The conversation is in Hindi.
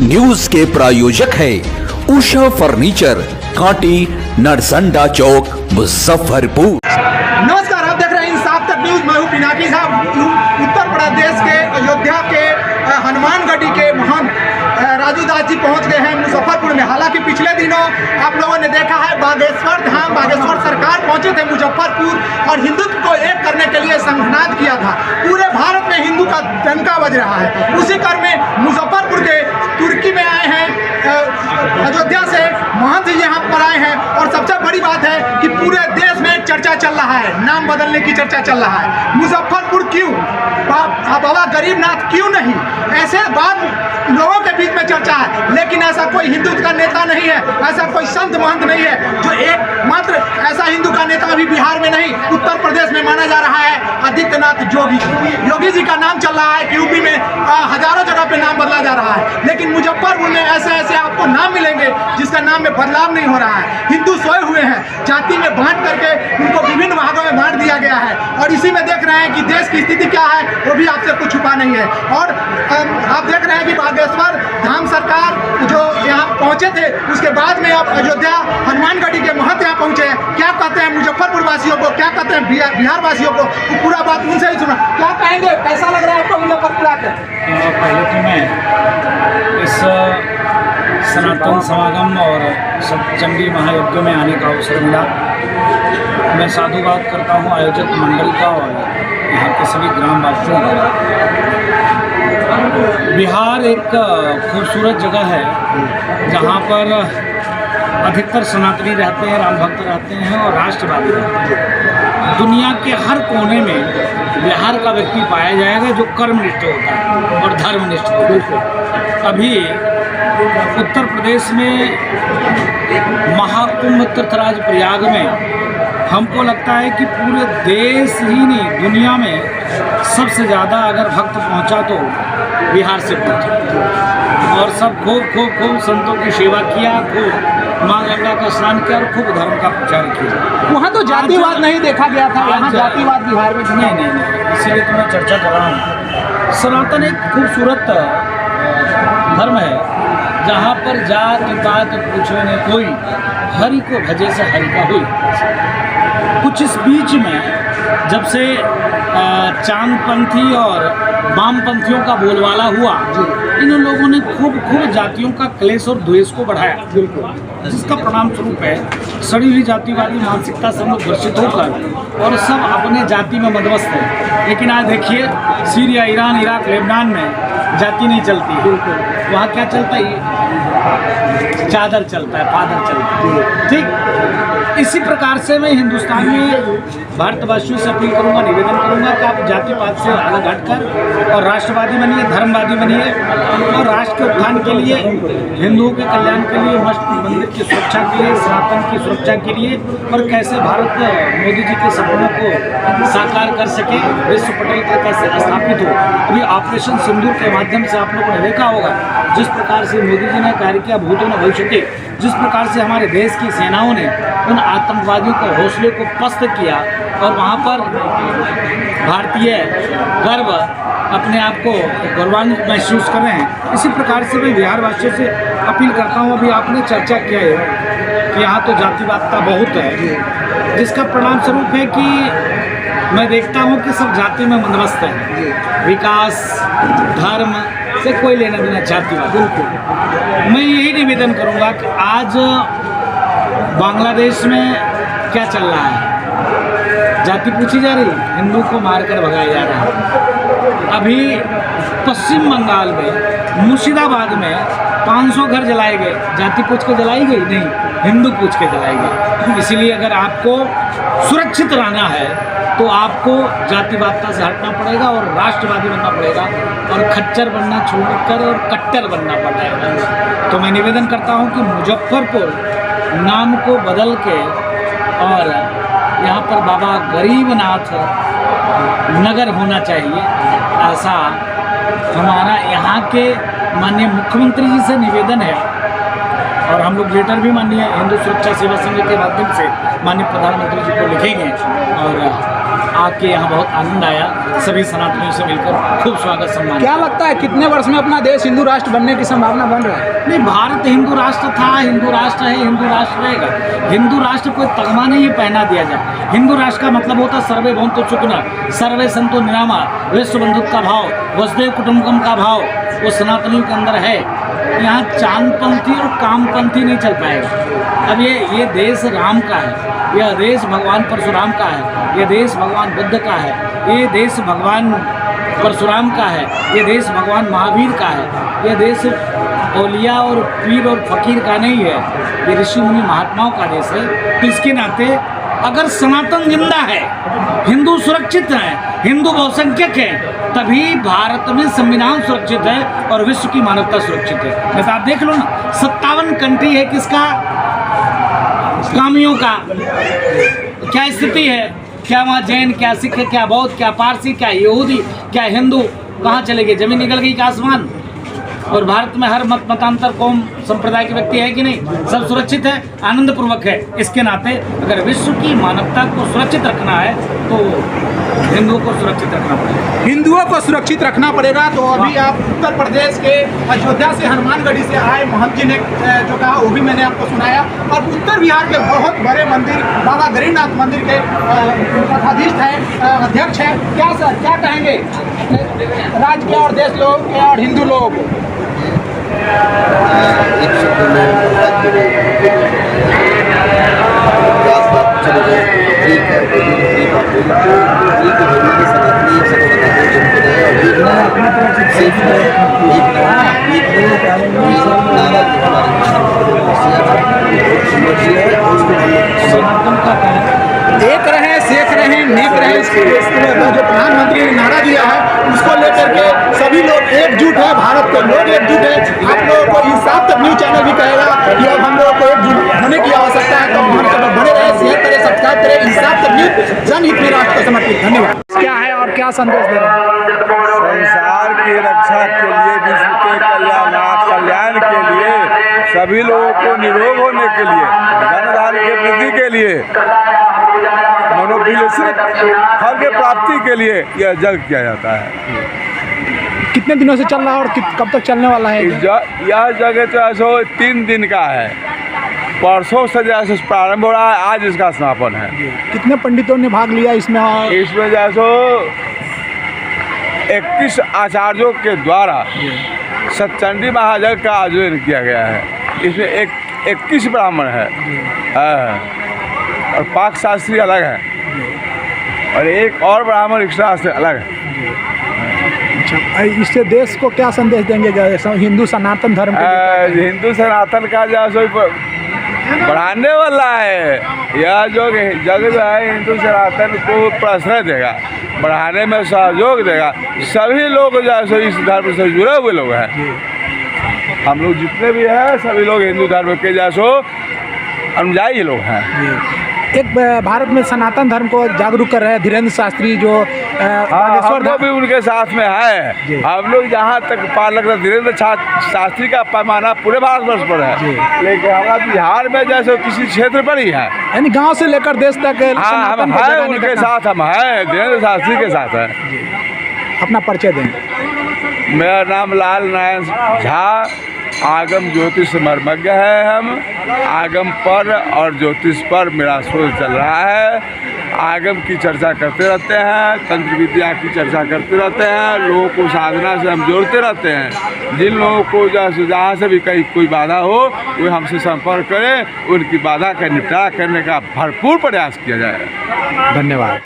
न्यूज के प्रायोजक है उषा फर्नीचर, कांटी, नरसंडा चौक, मुजफ्फरपुर। नमस्कार, आप देख रहे हैं इंसाफ तक न्यूज। मैं हूं पिनाकी साहब। उत्तर प्रदेश के अयोध्या के हनुमानगढ़ी के महंत राजू दास जी पहुंच गए हैं मुजफ्फरपुर में। हालांकि पिछले दिनों आप लोगों ने देखा है बागेश्वर धाम, बागेश्वर सरकार पहुंचे थे मुजफ्फरपुर और हिंदुत्व को एक करने के लिए संघनाद किया था। पूरे भारत में हिंदू का डंका बज रहा है। उसी क्रम में मुजफ्फरपुर के तुर्की में आए हैं, अयोध्या से महंत जी यहाँ पर आए हैं। और सबसे बड़ी बात है कि पूरे देश में चर्चा चल रहा है, नाम बदलने की चर्चा चल रहा है। मुजफ्फरपुर क्यों, बाबा गरीबनाथ क्यों नहीं, ऐसे बात लोगों के बीच में चर्चा है। लेकिन ऐसा कोई हिंदू का नेता नहीं है, ऐसा कोई संत महंत नहीं है जो एकमात्र ऐसा हिंदू का नेता अभी बिहार में नहीं उत्तर प्रदेश में माना जा रहा है आदित्यनाथ योगी। योगी जी का नाम चल रहा है कि यूपी में हजारों जगह पे नाम बदला जा रहा है, लेकिन मुजफ्फरपुर में ऐसे ऐसे आपको नाम मिलेंगे जिसका नाम में बदलाव नहीं हो रहा है। हिंदू सोए हुए हैं, जाति में बांट करके उनको विभिन्न भागों में बांट दिया गया है। और इसी में देख रहे हैं कि देश की स्थिति क्या है, वो भी आपसे कुछ छुपा नहीं है। और आप देख रहे हैं कि बागेश्वर धाम सरकार जो यहाँ पहुँचे थे, उसके बाद में अब अयोध्या हनुमानगढ़ी के महंत यहाँ पहुँचे हैं। क्या कहते हैं मुजफ्फरपुर वासियों को, क्या कहते हैं बिहार वासियों को, तो पूरा बात उनसे ही सुना। क्या कहेंगे, कैसा लग रहा है आपको मुजफ्फरपुर आकर? पहले तो मैं इस सनातन समागम और सप्तचंडी महायज्ञ में आने का अवसर मिला। मैं साधुवाद करता हूँ आयोजक मंडल का और यहाँ के सभी ग्रामवासियों का। बिहार एक खूबसूरत जगह है जहाँ पर अधिकतर सनातनी रहते हैं, राम भक्त रहते हैं और राष्ट्रवादी रहते हैं। दुनिया के हर कोने में बिहार का व्यक्ति पाया जाएगा जो कर्मनिष्ठ होता है और धर्मनिष्ठ होता है। अभी उत्तर प्रदेश में महाकुंभ तीर्थराज प्रयाग में हमको लगता है कि पूरे देश ही नहीं दुनिया में सबसे ज़्यादा अगर भक्त पहुंचा तो बिहार से पहुंचा। और सब खूब संतों की सेवा किया, खूब माँ गंगा का स्नान किया और खूब धर्म का प्रचार किया। वहाँ तो जातिवाद नहीं देखा गया था, यहाँ जातिवाद बिहार में नहीं, इसीलिए तो मैं चर्चा कर रहा हूँ। सनातन एक खूबसूरत धर्म है जहाँ पर जात पात पूछे न कोई, हरि को भजे से हरि का हुई। कुछ इस बीच में जब से चांदपंथी और वामपंथियों का बोलबाला हुआ, इन लोगों ने खूब जातियों का क्लेश और द्वेष को बढ़ाया, जिसका परिणाम स्वरूप है सड़ी हुई जातिवादी मानसिकता से हम लोग ग्रसित होकर और सब अपने जाति में मदमस्त है। लेकिन आज देखिए सीरिया, ईरान, इराक, लेबनान में जाति नहीं चलती, वहाँ क्या चलता है, चादर चलता है, फादर चलता है। ठीक इसी प्रकार से मैं हिंदुस्तान में भारतवासियों से अपील करूंगा, निवेदन करूंगा कि आप जाति पात से अलग हटकर और राष्ट्रवादी बनिए, धर्मवादी बनिए और राष्ट्र के उत्थान के लिए, हिंदुओं के कल्याण के लिए, मस्जिद मंदिर की सुरक्षा के लिए, सनातन की सुरक्षा के लिए और कैसे भारत मोदी जी के सपनों को साकार कर सके, विश्व पटल पर कैसे स्थापित हो। अभी ऑपरेशन सिंदूर के माध्यम से आप लोगों ने देखा होगा जिस प्रकार से मोदी जी ने कार्य किया, भूतों ने भविष्य के, जिस प्रकार से हमारे देश की सेनाओं ने उन आतंकवादियों को हौसले को पस्त किया और वहाँ पर भारतीय गर्व अपने आप को गौरवान्वित महसूस कर रहे हैं। इसी प्रकार से मैं बिहार वासियों से अपील करता हूँ। अभी आपने चर्चा किया है कि यहाँ तो जातिवादता बहुत है, जिसका परिणाम स्वरूप है कि मैं देखता हूँ कि सब जाति में मंदमस्त है। विकास धर्म से कोई लेना देना जातिवाद। मैं यही निवेदन करूँगा कि आज बांग्लादेश में क्या चल रहा है, जाति पूछी जा रही, हिंदू को मारकर भगाया जा रहा है। अभी पश्चिम बंगाल में मुर्शिदाबाद में 500 घर जलाए गए, जाति पूछ के जलाई गई नहीं, हिंदू पूछ के जलाई गई। इसीलिए अगर आपको सुरक्षित रहना है तो आपको जातिवादता से हटना पड़ेगा और राष्ट्रवादी बनना पड़ेगा और खच्चर बनना छोड़कर और कट्टर बनना पड़ेगा। तो मैं निवेदन करता हूँ कि मुजफ्फरपुर नाम को बदल के और यहाँ पर बाबा गरीबनाथ नगर होना चाहिए, ऐसा हमारा यहाँ के माननीय मुख्यमंत्री जी से निवेदन है। और हम लोग लेटर भी माननीय हिंदू सुरक्षा सेवा संघ के माध्यम से माननीय प्रधानमंत्री जी को लिखेंगे और आके यहाँ बहुत आनंद आया, सभी सनातनियों से मिलकर खूब स्वागत सम्मान। क्या लगता है कितने वर्ष में अपना देश हिंदू राष्ट्र बनने की संभावना बन रहा है? नहीं, भारत हिंदू राष्ट्र था, हिंदू राष्ट्र है, हिंदू राष्ट्र रहेगा। हिंदू राष्ट्र कोई तगमा नहीं पहना दिया जाए। हिंदू राष्ट्र का मतलब होता है सर्वे भवन्तु सुखिनः, सर्वे सन्तु निरामया, विश्व बंधुत्व का भाव, वसुधैव कुटुम्बकम का भाव वो सनातनियों के अंदर है। यहाँ चांदपंथी और कामपंथी नहीं चल पाएगा। अब ये देश राम का है, यह देश भगवान परशुराम का है, ये देश भगवान बुद्ध का है, ये देश भगवान परशुराम का है, ये देश भगवान महावीर का है, ये देश औलिया और पीर और फकीर का नहीं है, ये ऋषि मुनि महात्माओं का देश है। तो इसके नाते अगर सनातन जिंदा है, हिंदू सुरक्षित हैं, हिंदू बहुसंख्यक हैं, तभी भारत में संविधान सुरक्षित है और विश्व की मानवता सुरक्षित है। जैसे आप देख लो ना, 57 कंट्री है किसका, कामियों का। क्या स्थिति है, क्या वहाँ जैन, क्या सिख, क्या बौद्ध, क्या पारसी, क्या यहूदी, क्या हिंदू, कहाँ चले गए? जमीन निकल गई क्या आसमान? और भारत में हर मतांतर कौम संप्रदाय के व्यक्ति है कि नहीं? सब सुरक्षित है, आनंद पूर्वक है। इसके नाते अगर विश्व की मानवता को सुरक्षित रखना है तो हिंदुओं को सुरक्षित रखना पड़ेगा। हिंदुओं को सुरक्षित रखना पड़ेगा। तो अभी आप उत्तर प्रदेश के अयोध्या से हनुमानगढ़ी से आए महंत जी ने जो कहा वो भी मैंने आपको सुनाया। और उत्तर बिहार के बहुत बड़े मंदिर बाबा गरीबनाथ मंदिर के पदाधीश हैं, अध्यक्ष हैं। क्या सर क्या कहेंगे राज्य के और देश लोग के और हिंदू लोग? एक शब्द में ठीक है, एक रहे, सेख रहे, नेक रहे, जो प्रधानमंत्री ने नारा दिया है उसको लेकर के सभी लोग एकजुट है, भारत के लोग एकजुट है। आप लोगों को इंसाफ तक न्यूज चैनल भी कहेगा कि अब हम लोगों को एकजुट होने की आवश्यकता है। तो हम सब बने रहे, शेयर करें, सब्सक्राइब करें। इंसाफ तक न्यूज जनहित में राष्ट्र को समर्पित। धन्यवाद। क्या है और क्या संदेश दे रहे हैं? संसार की रक्षा के लिए, विश्व के कल्याण के लिए, सभी लोगों को निरोग होने के लिए, धन धान्य की वृद्धि के लिए, मनोभिलाषी फल के प्राप्ति के लिए यह यज्ञ किया जाता है। कितने दिनों से चल रहा है और कब तक चलने वाला है? यह जगह तो ऐसा 3 दिन का है। परसों से जैसे प्रारंभ हो रहा है, आज इसका समापन है। कितने पंडितों ने भाग लिया इसमें? और इसमें जैसो 21 आचार्यों के द्वारा सतचंडी महायज्ञ का आयोजन किया गया है। इसमें 21 ब्राह्मण है और पाक शास्त्री अलग है और एक और ब्राह्मण रिक्शा से अलग है। अच्छा, इससे देश को क्या संदेश देंगे हिंदू सनातन धर्म के? हिंदू सनातन का जैसे बढ़ाने वाला है। यह जो जग जो है हिंदू सनातन को प्रश्रय देगा, बढ़ाने में सहयोग देगा। सभी लोग जैसे इस धर्म से जुड़े हुए लोग हैं, हम लोग जितने भी हैं सभी लोग हिंदू धर्म के जैसो अनुयायी लोग हैं। एक भारत में सनातन धर्म को जागरूक कर रहे हैं धीरेन्द्र शास्त्री जो हम लोग भी उनके साथ में है। हम लोग जहाँ तक पालक धीरेन्द्र शास्त्री का पैमाना पूरे भारतवर्ष पर है, लेकिन हमारा बिहार में जैसे किसी क्षेत्र पर ही है, यानी गांव से लेकर देश तक। हम हैं उनके साथ, हम हैं धीरेन्द्र शास्त्री के साथ है। अपना परिचय दें। मेरा नाम लाल नारायण झा, आगम ज्योतिष मर्मज्ञ है। हम आगम पर और ज्योतिष पर मेरा शोध चल रहा है। आगम की चर्चा करते रहते हैं, तंत्र विद्या की चर्चा करते रहते हैं, लोगों को साधना से हम जोड़ते रहते हैं। जिन लोगों को जहाँ से भी कहीं कोई बाधा हो वो हमसे संपर्क करें, उनकी बाधा का निपटारा करने का भरपूर प्रयास किया जाए। धन्यवाद।